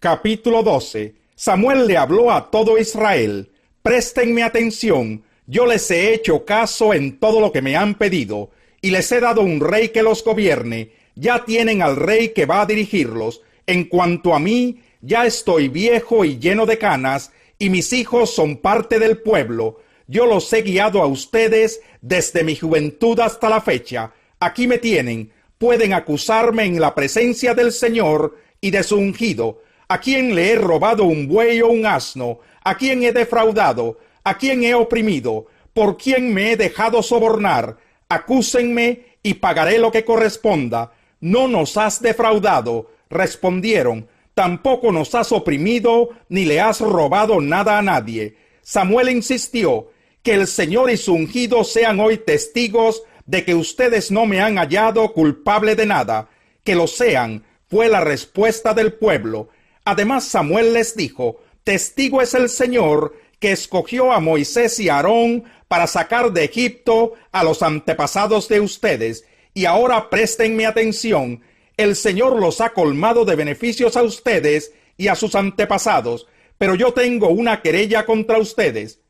Capítulo 12. Samuel le habló a todo Israel: Préstenme atención, yo les he hecho caso en todo lo que me han pedido, y les he dado un rey que los gobierne. Ya tienen al rey que va a dirigirlos. En cuanto a mí, ya estoy viejo y lleno de canas, y mis hijos son parte del pueblo. Yo los he guiado a ustedes desde mi juventud hasta la fecha. Aquí me tienen. Pueden acusarme en la presencia del Señor y de su ungido. ¿A quién le he robado un buey o un asno? ¿A quién he defraudado? ¿A quién he oprimido? ¿Por quién me he dejado sobornar? Acúsenme y pagaré lo que corresponda. No nos has defraudado, respondieron. Tampoco nos has oprimido, ni le has robado nada a nadie. Samuel insistió: que el Señor y su ungido sean hoy testigos de que ustedes no me han hallado culpable de nada. Que lo sean, fue la respuesta del pueblo. Además Samuel les dijo: testigo es el Señor, que escogió a Moisés y a Aarón para sacar de Egipto a los antepasados de ustedes. Y ahora préstenme atención. El Señor los ha colmado de beneficios a ustedes y a sus antepasados, pero yo tengo una querella contra ustedes.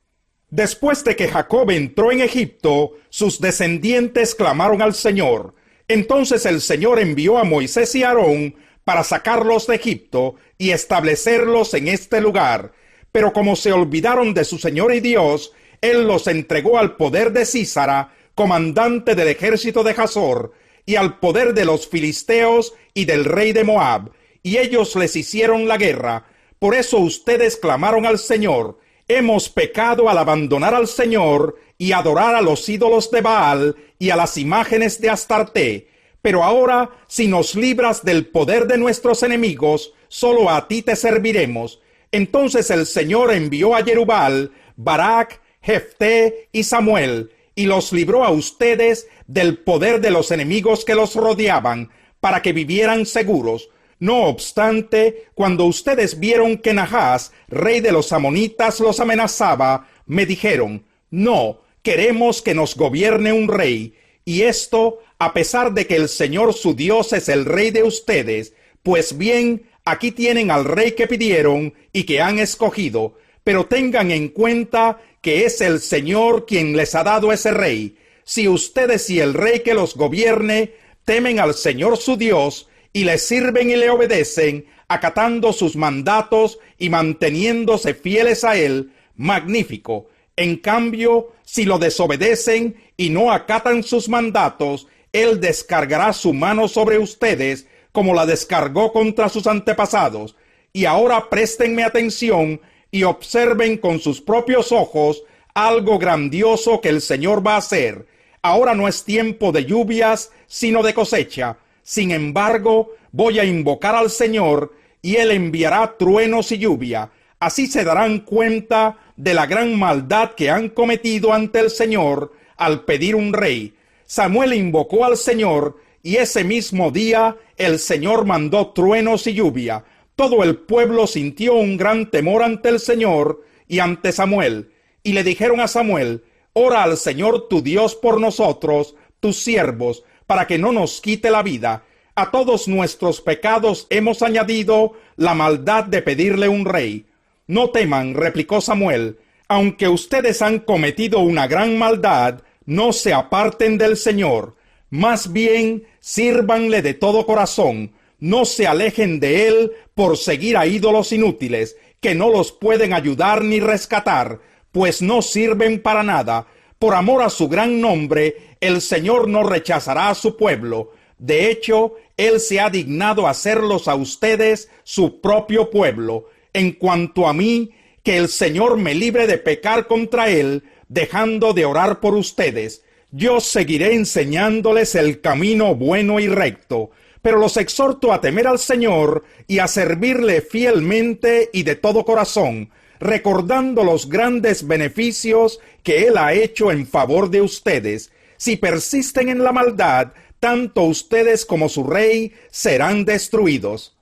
Después de que Jacob entró en Egipto, sus descendientes clamaron al Señor. Entonces el Señor envió a Moisés y a Aarón para sacarlos de Egipto y establecerlos en este lugar. Pero como se olvidaron de su Señor y Dios, Él los entregó al poder de Sísara, comandante del ejército de Hazor, y al poder de los filisteos y del rey de Moab, y ellos les hicieron la guerra. Por eso ustedes clamaron al Señor: hemos pecado al abandonar al Señor y adorar a los ídolos de Baal y a las imágenes de Astarté. Pero ahora, si nos libras del poder de nuestros enemigos, solo a ti te serviremos. Entonces el Señor envió a Jerubbaal, Barak, Jefté y Samuel, y los libró a ustedes del poder de los enemigos que los rodeaban, para que vivieran seguros. No obstante, cuando ustedes vieron que Nahás, rey de los amonitas, los amenazaba, me dijeron: no, queremos que nos gobierne un rey. Y esto a pesar de que el Señor su Dios es el rey de ustedes. Pues bien, aquí tienen al rey que pidieron y que han escogido, pero tengan en cuenta que es el Señor quien les ha dado ese rey. Si ustedes y el rey que los gobierne temen al Señor su Dios y le sirven y le obedecen, acatando sus mandatos y manteniéndose fieles a él, magnífico. En cambio, si lo desobedecen y no acatan sus mandatos, él descargará su mano sobre ustedes, como la descargó contra sus antepasados. Y ahora préstenme atención y observen con sus propios ojos algo grandioso que el Señor va a hacer. Ahora no es tiempo de lluvias, sino de cosecha. Sin embargo, voy a invocar al Señor, y Él enviará truenos y lluvia. Así se darán cuenta de la gran maldad que han cometido ante el Señor al pedir un rey. Samuel invocó al Señor, y ese mismo día el Señor mandó truenos y lluvia. Todo el pueblo sintió un gran temor ante el Señor y ante Samuel. Y le dijeron a Samuel: ora al Señor tu Dios por nosotros, tus siervos, para que no nos quite la vida. A todos nuestros pecados hemos añadido la maldad de pedirle un rey. No teman, replicó Samuel, aunque ustedes han cometido una gran maldad, no se aparten del Señor. Más bien, sírvanle de todo corazón. No se alejen de él por seguir a ídolos inútiles, que no los pueden ayudar ni rescatar, pues no sirven para nada. Por amor a su gran nombre, el Señor no rechazará a su pueblo. De hecho, él se ha dignado hacerlos a ustedes su propio pueblo. En cuanto a mí, que el Señor me libre de pecar contra él, dejando de orar por ustedes. Yo seguiré enseñándoles el camino bueno y recto, pero los exhorto a temer al Señor y a servirle fielmente y de todo corazón, recordando los grandes beneficios que Él ha hecho en favor de ustedes. Si persisten en la maldad, tanto ustedes como su rey serán destruidos.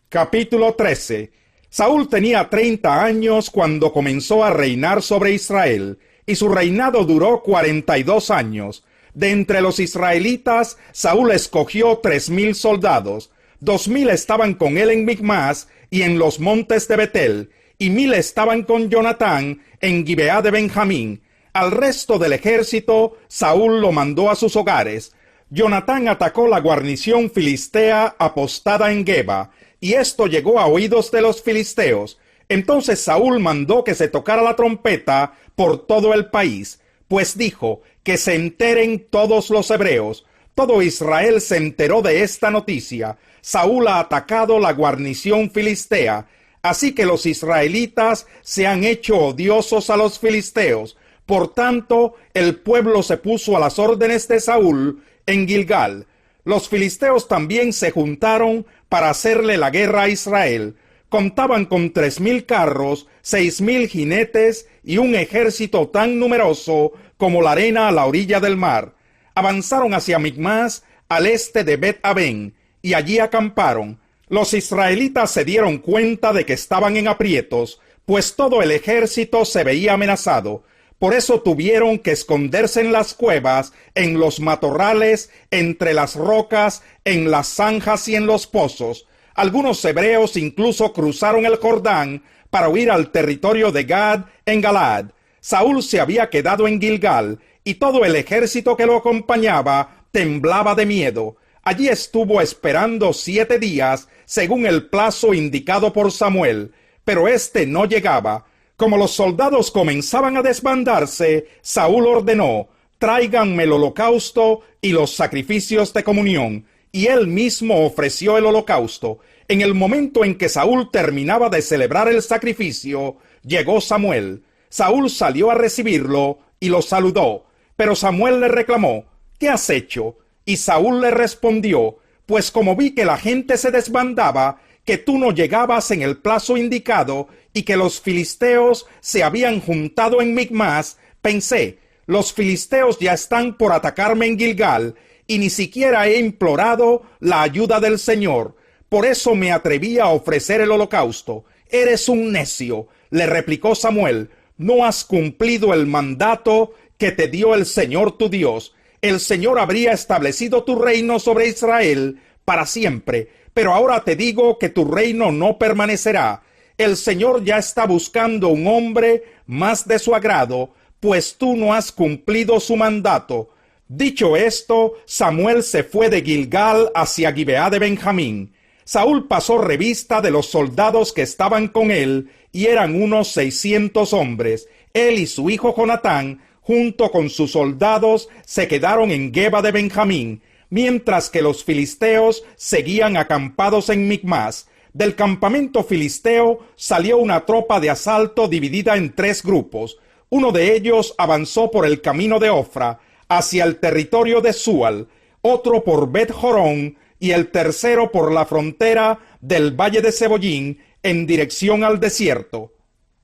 Capítulo 13. Saúl tenía 30 años cuando comenzó a reinar sobre Israel, y su reinado duró 42 años. De entre los israelitas, Saúl escogió 3,000 soldados. 2000 estaban con él en Micmas y en los montes de Betel, y 1000 estaban con Jonatán en Gibeá de Benjamín. Al resto del ejército, Saúl lo mandó a sus hogares. Jonatán atacó la guarnición filistea apostada en Geba, y esto llegó a oídos de los filisteos. Entonces Saúl mandó que se tocara la trompeta por todo el país, pues dijo: que se enteren todos los hebreos. Todo Israel se enteró de esta noticia. Saúl ha atacado la guarnición filistea, así que los israelitas se han hecho odiosos a los filisteos. Por tanto, el pueblo se puso a las órdenes de Saúl en Gilgal. Los filisteos también se juntaron para hacerle la guerra a Israel. Contaban con 3000 carros, 6000 jinetes y un ejército tan numeroso como la arena a la orilla del mar. Avanzaron hacia Micmas, al este de Bet-Aven, y allí acamparon. Los israelitas se dieron cuenta de que estaban en aprietos, pues todo el ejército se veía amenazado. Por eso tuvieron que esconderse en las cuevas, en los matorrales, entre las rocas, en las zanjas y en los pozos. Algunos hebreos incluso cruzaron el Jordán para huir al territorio de Gad en Galaad. Saúl se había quedado en Gilgal, y todo el ejército que lo acompañaba temblaba de miedo. Allí estuvo esperando 7 días, según el plazo indicado por Samuel, pero éste no llegaba. Como los soldados comenzaban a desbandarse, Saúl ordenó: tráiganme el holocausto y los sacrificios de comunión, y él mismo ofreció el holocausto. En el momento en que Saúl terminaba de celebrar el sacrificio, llegó Samuel. Saúl salió a recibirlo y lo saludó, pero Samuel le reclamó: ¿qué has hecho? Y Saúl le respondió: pues como vi que la gente se desbandaba, que tú no llegabas en el plazo indicado y que los filisteos se habían juntado en Micmas, pensé: los filisteos ya están por atacarme en Gilgal, y ni siquiera he implorado la ayuda del Señor. Por eso me atreví a ofrecer el holocausto. Eres un necio, le replicó Samuel. No has cumplido el mandato que te dio el Señor tu Dios. El Señor habría establecido tu reino sobre Israel para siempre, pero ahora te digo que tu reino no permanecerá. El Señor ya está buscando un hombre más de su agrado, pues tú no has cumplido su mandato. Dicho esto, Samuel se fue de Gilgal hacia Gibeá de Benjamín. Saúl pasó revista de los soldados que estaban con él, y eran unos 600 hombres. Él y su hijo Jonatán, junto con sus soldados, se quedaron en Geba de Benjamín, mientras que los filisteos seguían acampados en Micmas. Del campamento filisteo salió una tropa de asalto dividida en 3 grupos. Uno de ellos avanzó por el camino de Ofra, hacia el territorio de Sual, otro por Bet-Jorón, y el tercero por la frontera del valle de Cebollín, en dirección al desierto.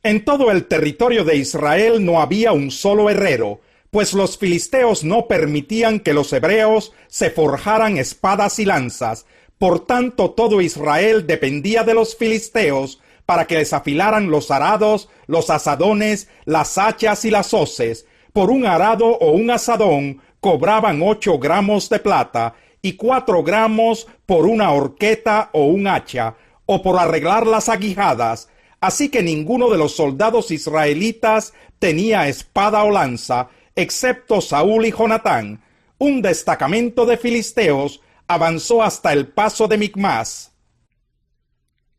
En todo el territorio de Israel no había un solo herrero, pues los filisteos no permitían que los hebreos se forjaran espadas y lanzas. Por tanto, todo Israel dependía de los filisteos para que les afilaran los arados, los asadones, las hachas y las hoces. Por un arado o un asadón cobraban 8 gramos de plata, y 4 gramos por una horqueta o un hacha, o por arreglar las aguijadas. Así que ninguno de los soldados israelitas tenía espada o lanza, excepto Saúl y Jonatán. Un destacamento de filisteos avanzó hasta el paso de Micmas.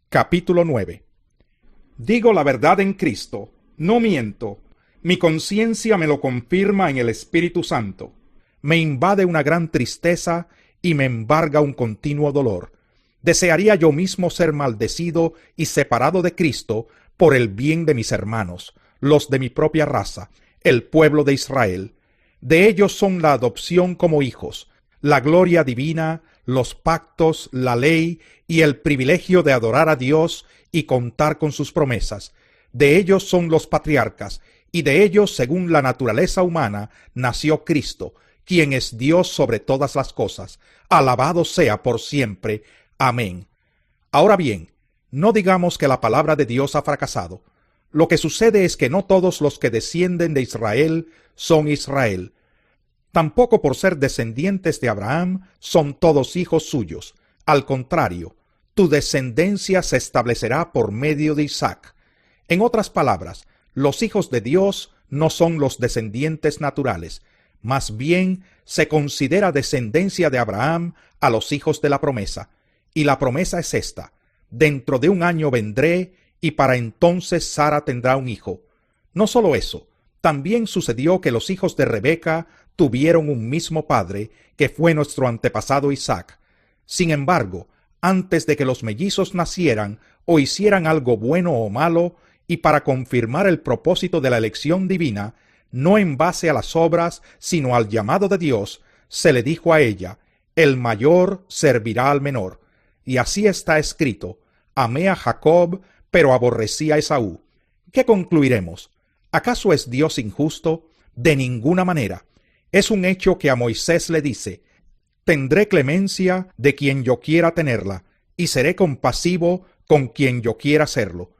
Capítulo 9. Digo la verdad en Cristo, no miento. Mi conciencia me lo confirma en el Espíritu Santo. Me invade una gran tristeza y me embarga un continuo dolor. Desearía yo mismo ser maldecido y separado de Cristo por el bien de mis hermanos, los de mi propia raza, el pueblo de Israel. De ellos son la adopción como hijos, la gloria divina, los pactos, la ley y el privilegio de adorar a Dios y contar con sus promesas. De ellos son los patriarcas, y de ellos, según la naturaleza humana, nació Cristo, quien es Dios sobre todas las cosas. Alabado sea por siempre. Amén. Ahora bien, no digamos que la palabra de Dios ha fracasado. Lo que sucede es que no todos los que descienden de Israel son Israel. Tampoco por ser descendientes de Abraham son todos hijos suyos. Al contrario, tu descendencia se establecerá por medio de Isaac. En otras palabras, los hijos de Dios no son los descendientes naturales, más bien se considera descendencia de Abraham a los hijos de la promesa. Y la promesa es esta: dentro de un año vendré, y para entonces Sara tendrá un hijo. No solo eso, también sucedió que los hijos de Rebeca tuvieron un mismo padre, que fue nuestro antepasado Isaac. Sin embargo, antes de que los mellizos nacieran o hicieran algo bueno o malo, y para confirmar el propósito de la elección divina, no en base a las obras, sino al llamado de Dios, se le dijo a ella: el mayor servirá al menor. Y así está escrito: amé a Jacob, pero aborrecí a Esaú. ¿Qué concluiremos? ¿Acaso es Dios injusto? De ninguna manera. Es un hecho que a Moisés le dice: tendré clemencia de quien yo quiera tenerla, y seré compasivo con quien yo quiera serlo.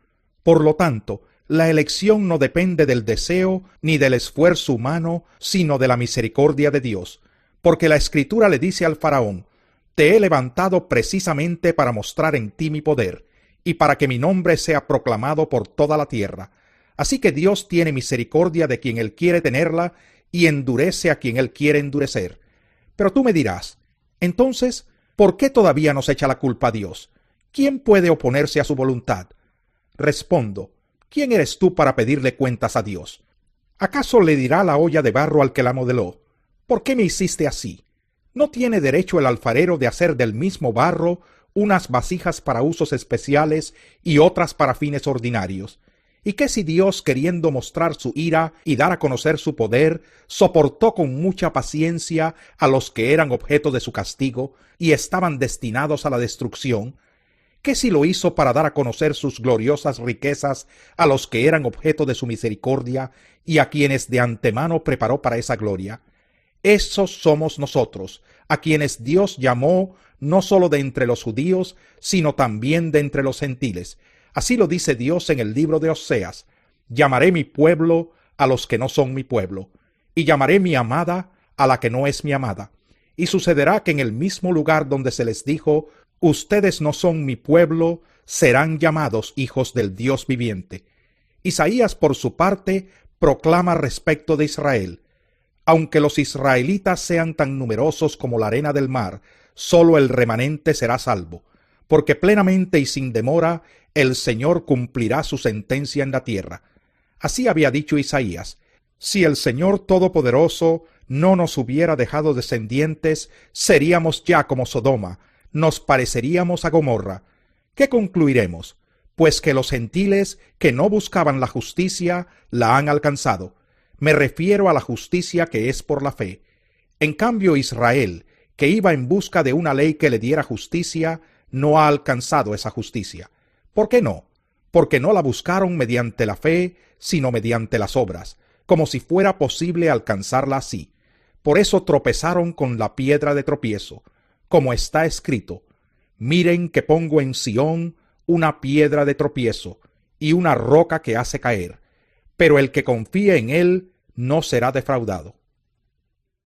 Por lo tanto, la elección no depende del deseo ni del esfuerzo humano, sino de la misericordia de Dios. Porque la Escritura le dice al faraón: te he levantado precisamente para mostrar en ti mi poder, y para que mi nombre sea proclamado por toda la tierra. Así que Dios tiene misericordia de quien Él quiere tenerla, y endurece a quien Él quiere endurecer. Pero tú me dirás: entonces, ¿por qué todavía nos echa la culpa a Dios? ¿Quién puede oponerse a su voluntad? Respondo: ¿quién eres tú para pedirle cuentas a Dios? ¿Acaso le dirá la olla de barro al que la modeló: ¿por qué me hiciste así? ¿No tiene derecho el alfarero de hacer del mismo barro unas vasijas para usos especiales y otras para fines ordinarios? ¿Y qué si Dios, queriendo mostrar su ira y dar a conocer su poder, soportó con mucha paciencia a los que eran objeto de su castigo y estaban destinados a la destrucción? ¿Qué si lo hizo para dar a conocer sus gloriosas riquezas a los que eran objeto de su misericordia y a quienes de antemano preparó para esa gloria? Esos somos nosotros, a quienes Dios llamó no solo de entre los judíos, sino también de entre los gentiles. Así lo dice Dios en el libro de Oseas: llamaré mi pueblo a los que no son mi pueblo, y llamaré mi amada a la que no es mi amada. Y sucederá que en el mismo lugar donde se les dijo: ustedes no son mi pueblo, serán llamados hijos del Dios viviente. Isaías, por su parte, proclama respecto de Israel: aunque los israelitas sean tan numerosos como la arena del mar, solo el remanente será salvo, porque plenamente y sin demora el Señor cumplirá su sentencia en la tierra. Así había dicho Isaías: si el Señor Todopoderoso no nos hubiera dejado descendientes, seríamos ya como Sodoma, nos pareceríamos a Gomorra. ¿Qué concluiremos? Pues que los gentiles que no buscaban la justicia la han alcanzado. Me refiero a la justicia que es por la fe. En cambio, Israel, que iba en busca de una ley que le diera justicia, no ha alcanzado esa justicia. ¿Por qué no? Porque no la buscaron mediante la fe, sino mediante las obras, como si fuera posible alcanzarla así. Por eso tropezaron con la piedra de tropiezo, como está escrito: miren que pongo en Sión una piedra de tropiezo y una roca que hace caer, pero el que confíe en él no será defraudado.